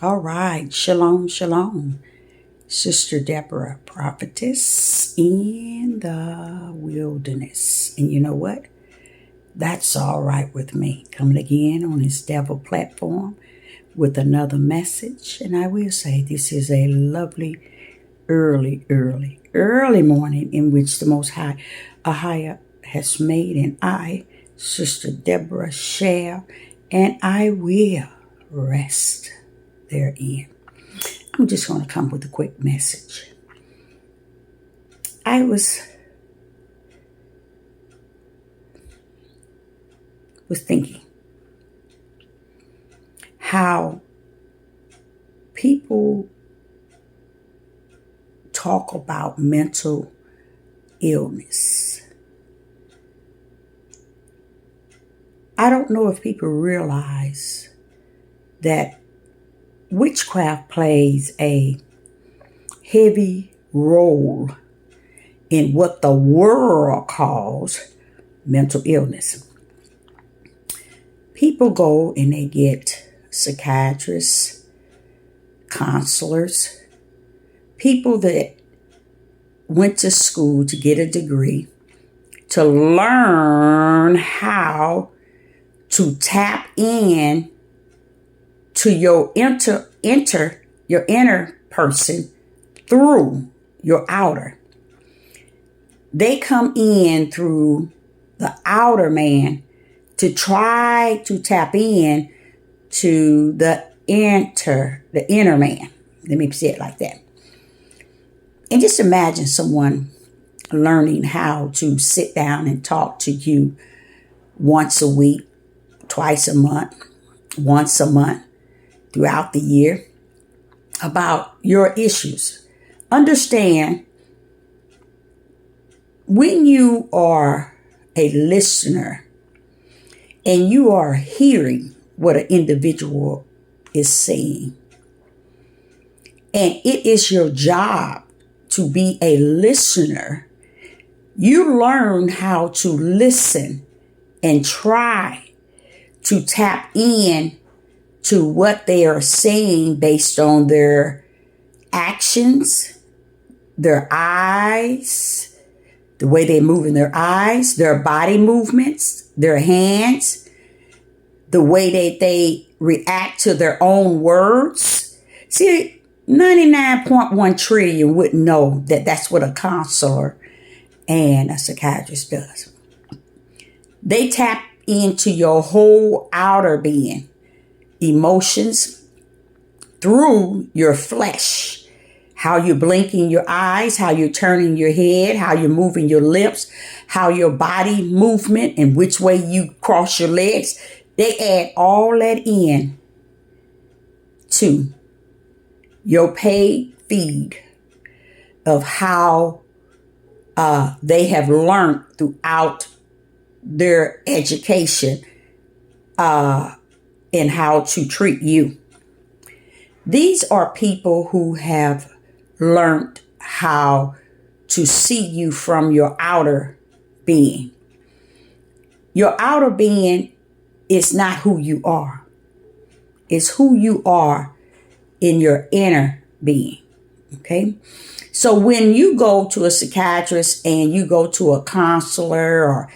All right. Shalom, shalom. Sister Deborah, prophetess in the wilderness. And you know what? That's all right with me. Coming again on this devil platform with another message. And I will say this is a lovely, early morning in which the Most High Ahia has made. And I, Sister Deborah, shall and I will rest therein. I'm just going to come with a quick message. I was thinking how people talk about mental illness. I don't know if people realize that witchcraft plays a heavy role in what the world calls mental illness. People go and they get psychiatrists, counselors, people that went to school to get a degree to learn how to tap in to your your inner person through your outer. They come in through the outer man to try to tap in to the inner man. Let me say it like that. And just imagine someone learning how to sit down and talk to you once a week, twice a month, once a month, throughout the year about your issues. Understand, when you are a listener and you are hearing what an individual is saying, and it is your job to be a listener, you learn how to listen and try to tap in to what they are saying based on their actions, their eyes, the way they're moving their eyes, their body movements, their hands, the way that they react to their own words. See, 99.1 trillion wouldn't know that that's what a counselor and a psychiatrist does. They tap into your whole outer being, emotions, through your flesh, how you're blinking your eyes, how you're turning your head, how you're moving your lips, how your body movement and which way you cross your legs. They add all that in to your paid feed of how they have learned throughout their education in how to treat you. These are people who have learned how to see you from your outer being. Your outer being is not who you are. It's who you are in your inner being. Okay? So when you go to a psychiatrist and you go to a counselor or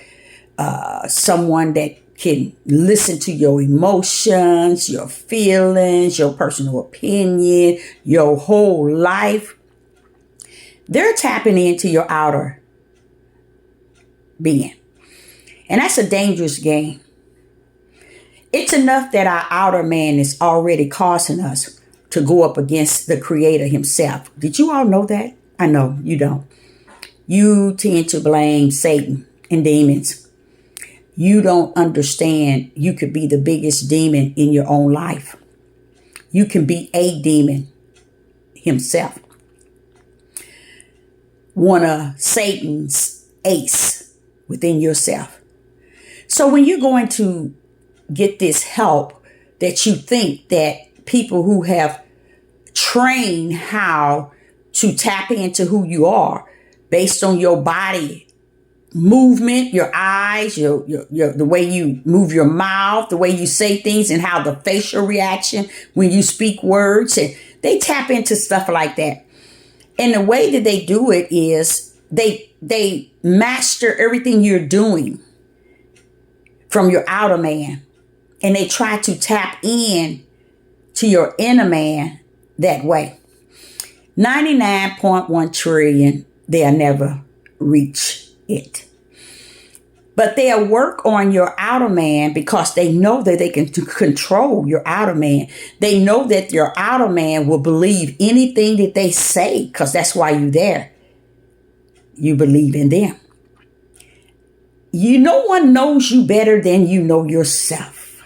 someone that can listen to your emotions, your feelings, your personal opinion, your whole life, they're tapping into your outer being. And that's a dangerous game. It's enough that our outer man is already causing us to go up against the Creator himself. Did you all know that? I know you don't. You tend to blame Satan and demons. You don't understand you could be the biggest demon in your own life. You can be a demon himself. One of Satan's ace within yourself. So when you're going to get this help that you think that people who have trained how to tap into who you are based on your body movement, your eyes, your the way you move your mouth, the way you say things, and how the facial reaction when you speak words, and they tap into stuff like that. And the way that they do it is they master everything you're doing from your outer man, and they try to tap in to your inner man that way. 99.1 trillion, they'll never reach it. But they'll work on your outer man because they know that they can control your outer man. They know that your outer man will believe anything that they say because that's why you're there. You believe in them. No one knows you better than you know yourself.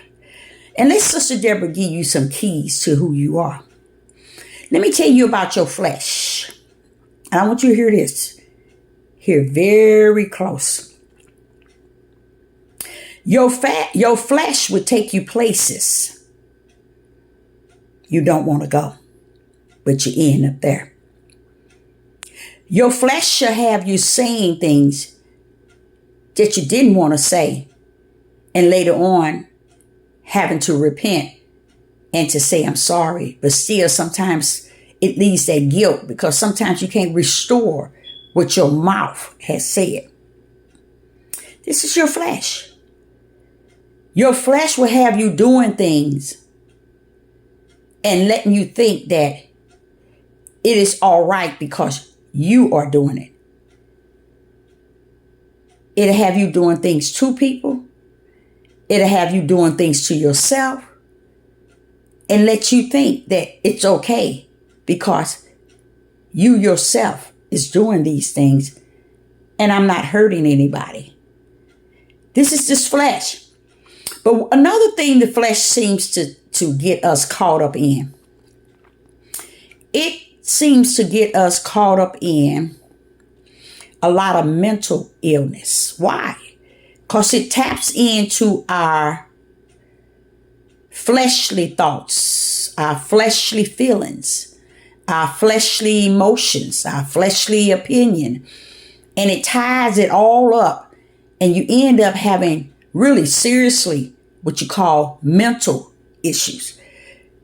And let Sister Deborah give you some keys to who you are. Let me tell you about your flesh. And I want you to hear this. Hear very close. Your flesh would take you places you don't want to go, but you end up there. Your flesh shall have you saying things that you didn't want to say, and later on having to repent and to say, I'm sorry. But still, sometimes it leaves that guilt because sometimes you can't restore what your mouth has said. This is your flesh. Your flesh will have you doing things and letting you think that it is all right because you are doing it. It'll have you doing things to people. It'll have you doing things to yourself and let you think that it's okay because you yourself is doing these things and I'm not hurting anybody. This is this flesh. But another thing the flesh seems to get us caught up in, it seems to get us caught up in a lot of mental illness. Why? Because it taps into our fleshly thoughts, our fleshly feelings, our fleshly emotions, our fleshly opinion, and it ties it all up, and you end up having really seriously what you call mental issues.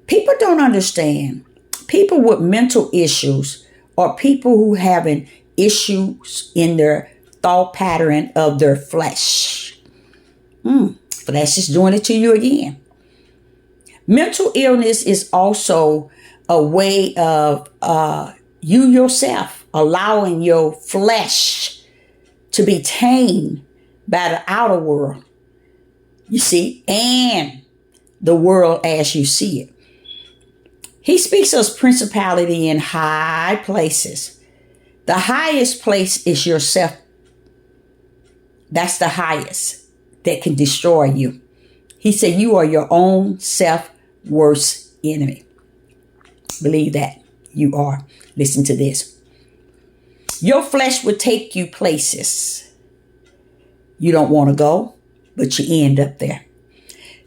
People don't understand. People with mental issues are people who having issues in their thought pattern of their flesh. Flesh is doing it to you again. Mental illness is also a way of you yourself allowing your flesh to be tamed by the outer world. You see, and the world as you see it. He speaks of principality in high places. The highest place is yourself. That's the highest that can destroy you. He said you are your own self-worst enemy. Believe that you are. Listen to this. Your flesh will take you places you don't want to go, but you end up there.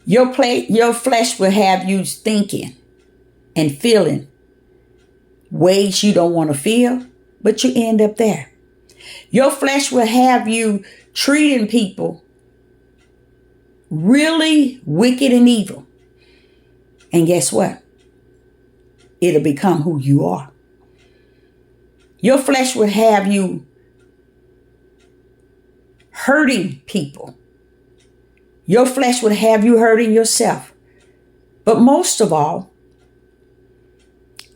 Your flesh will have you thinking and feeling ways you don't want to feel, but you end up there. Your flesh will have you treating people really wicked and evil. And guess what? It'll become who you are. Your flesh will have you hurting people. Your flesh would have you hurting yourself. But most of all,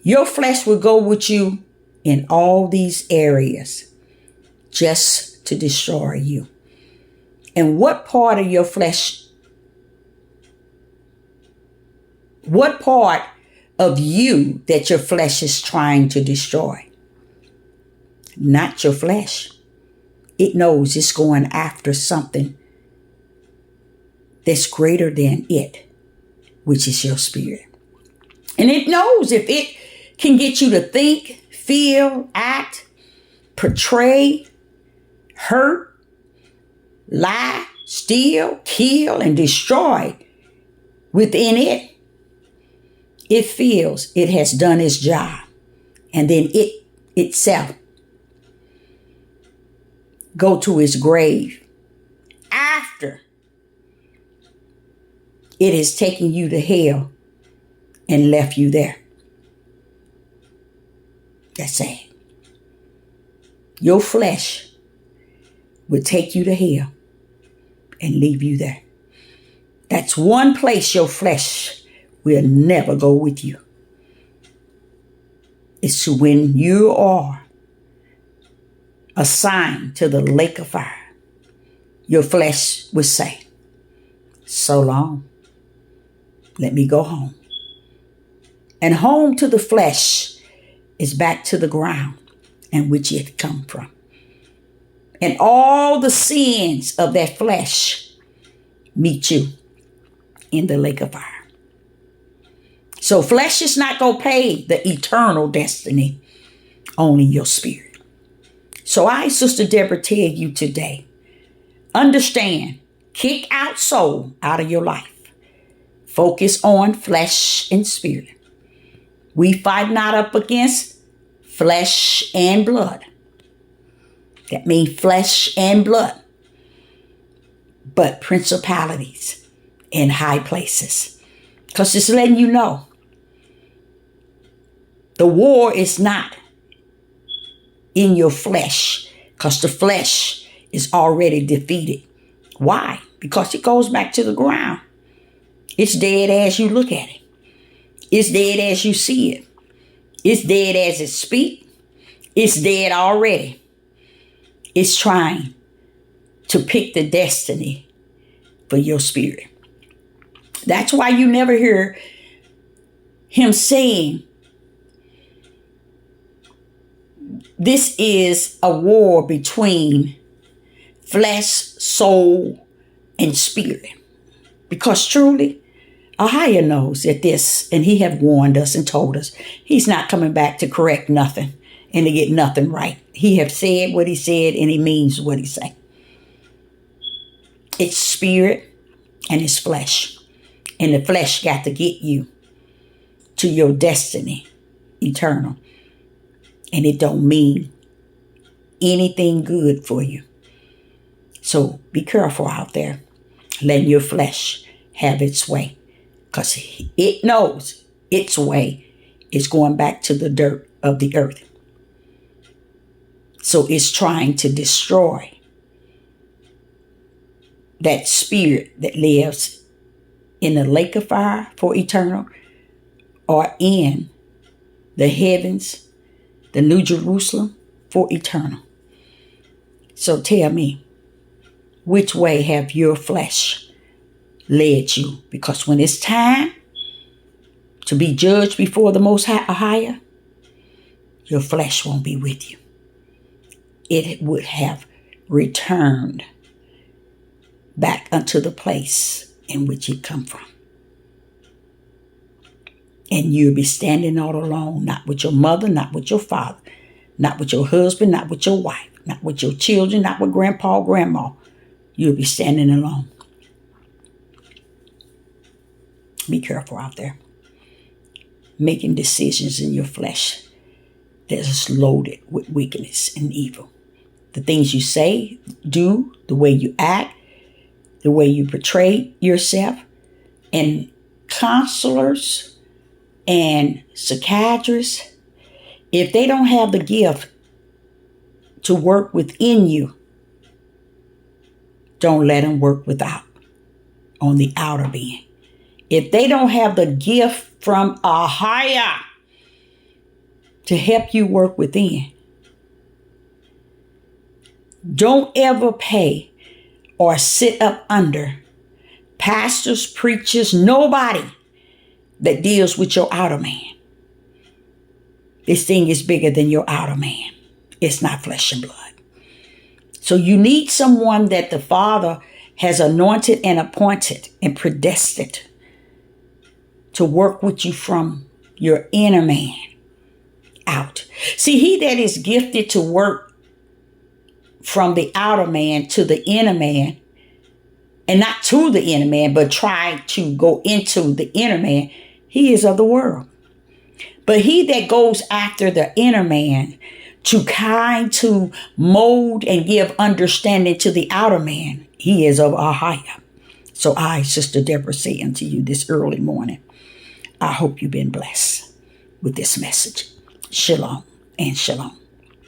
your flesh will go with you in all these areas just to destroy you. And what part of your flesh, what part of you that your flesh is trying to destroy? Not your flesh. It knows it's going after something that's greater than it, which is your spirit. And it knows if it can get you to think, feel, act, portray, hurt, lie, steal, kill, and destroy within it, it feels it has done its job. And then it itself go to his grave after it has taken you to hell and left you there. That's sad. Your flesh will take you to hell and leave you there. That's one place your flesh will never go with you. It's when you are assigned to the lake of fire. Your flesh will say, so long. Let me go home. And home to the flesh is back to the ground in which it come from. And all the sins of that flesh meet you in the lake of fire. So flesh is not going to pay the eternal destiny, only your spirit. So I, Sister Deborah, tell you today, understand, kick out soul out of your life. Focus on flesh and spirit. We fight not up against flesh and blood. That means flesh and blood. But principalities in high places. Because it's letting you know the war is not in your flesh. Because the flesh is already defeated. Why? Because it goes back to the ground. It's dead as you look at it. It's dead as you see it. It's dead as it speaks. It's dead already. It's trying to pick the destiny for your spirit. That's why you never hear him saying, this is a war between flesh, soul, and spirit. Because truly, Ahia knows that this, and he have warned us and told us, he's not coming back to correct nothing and to get nothing right. He have said what he said, and he means what he say. It's spirit and it's flesh. And the flesh got to get you to your destiny, eternal. And it don't mean anything good for you. So be careful out there, letting your flesh have its way. Because it knows its way is going back to the dirt of the earth. So it's trying to destroy that spirit that lives in the lake of fire for eternal, or in the heavens, the New Jerusalem for eternal. So tell me, which way have your flesh led you? Because when it's time to be judged before the Most High, your flesh won't be with you. It would have returned back unto the place in which it come from. And you'll be standing all alone, not with your mother, not with your father, not with your husband, not with your wife, not with your children, not with grandpa, grandma. You'll be standing alone. Be careful out there. Making decisions in your flesh that is loaded with wickedness and evil. The things you say, do, the way you act, the way you portray yourself. And counselors and psychiatrists, if they don't have the gift to work within you, don't let them work without, on the outer being. If they don't have the gift from a higher to help you work within, don't ever pay or sit up under pastors, preachers, nobody that deals with your outer man. This thing is bigger than your outer man. It's not flesh and blood. So you need someone that the Father has anointed and appointed and predestined to work with you from your inner man out. See, he that is gifted to work from the outer man to the inner man, and not to the inner man, but try to go into the inner man, he is of the world. But he that goes after the inner man to kind, to mold and give understanding to the outer man. He is of a higher. So I, Sister Deborah, say unto you this early morning, I hope you've been blessed with this message. Shalom and shalom.